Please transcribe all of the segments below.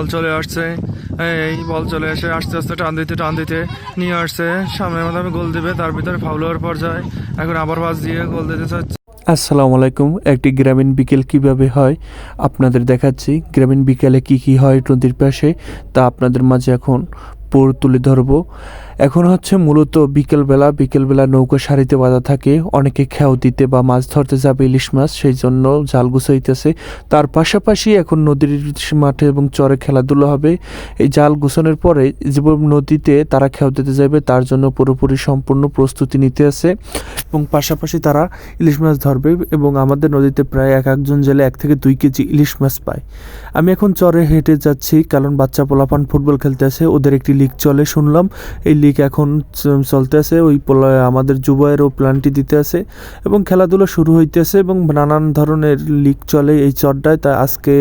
বল চলে আসছে, এই বল চলে এসে আস্তে আস্তে টান দিতে নিয়ে আসছে সামনের মাধ্যমে গোল দিবে, তার ভিতরে ফাউল হওয়ার পর্যায়ে এখন আবার পাস দিয়ে গোল দিতে চাচ্ছে। আসসালামু আলাইকুম। একটি গ্রামীণ বিকেল কিভাবে হয় আপনাদের দেখাচ্ছি। গ্রামীণ বিকেলে কি কি হয় নদীর পাশে তা আপনাদের মাঝে এখন তুলে ধরবো। এখন হচ্ছে মূলত বিকেলবেলা নৌকা সারিতে বাঁধা থাকে, অনেকে খেয়াও দিতে বা মাছ ধরতে যাবে ইলিশ মাছ, সেই জন্য জাল গুছাইতেছে। তার পাশাপাশি এখন নদীর মাঠে এবং চরে খেলাধুলা হবে। এই জাল গুছানোর পরে যে নদীতে তারা খেয়াও দিতে যাবে তার জন্য পুরোপুরি সম্পূর্ণ প্রস্তুতি নিতে আছে এবং পাশাপাশি তারা ইলিশ মাছ ধরবে। এবং আমাদের নদীতে প্রায় একজন জেলে 1 থেকে 2 কেজি ইলিশ মাছ পায়। আমি এখন চরে হেঁটে যাচ্ছি কারণ বাচ্চা পোলাপান ফুটবল খেলতে আসে, ওদের একটি লিগ চলে শুনলাম। এই লিগ এখন চলতে আছে, ওই আমাদের যুবয়েরও প্ল্যানটি দিতে আছে এবং খেলাধুলা শুরু হইতেছে এবং নানান ধরনের লিগ চলে এই চরটায়। তাই আজকে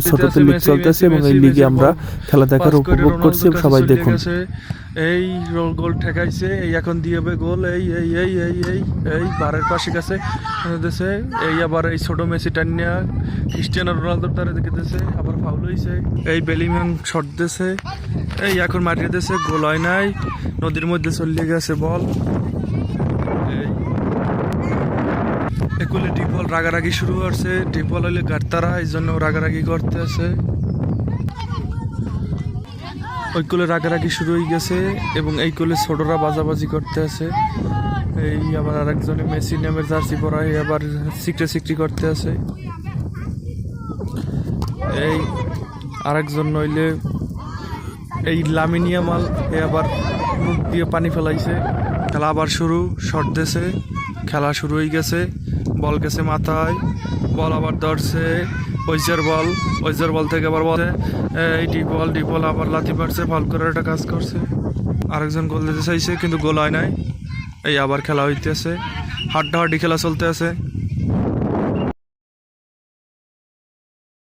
ছোটতে লিগ চলতেছে এবং এই লিগে আমরা খেলা দেখার উপভোগ করছি। সবাই দেখুন। এই গোল ঠেকাইছে, এই এখন দিয়েবে গোল, এই এই এই এই এই এই বারের পাশে গেছে দেশে, এই আবার এই ছোট মেসি টানিয়া ক্রিস্টিয়ানো রোনালদোর তারা দেখেছে, আবার ফাউল হয়েছে, এই বেলিংহাম শট দিয়েছে, এই এখন মারিয়ে দিয়েছে, গোল হয় নাই, নদীর মধ্যে চলে গেছে বল। এই একুলে ডিপল রাগারাগি শুরু করছে, ডিপল হইলে গাড়তারা, এই জন্য রাগারাগি করতে আছে। ওই কোলে রাগারাগি শুরু হয়ে গেছে এবং এই কোলে ছোটরা বাজাবাজি করতে আছে। এই আবার আরেকজনে মেসি নামের জার্সি পরায় আবার সিকটি করতে আছে। এই আরেকজন নইলে এই লামিনিয়া মাল, এ আবার মুখ দিয়ে পানি ফেলাইছে। খেলা আবার শুরু, শট দিয়েছে, খেলা শুরু হয়ে গেছে, বল গেছে মাথায়, বল আবার ধরছে, ওইজার বল থেকে আবার বলে এই ডিপল আবার লাথি মারছে, ফল করার একটা কাজ করছে। আরেকজন গোল দিতে চাইছে কিন্তু গোল হয় নাই। এই আবার খেলা হইতেছে, হাড্ডাহাড্ডি খেলা চলতে আছে।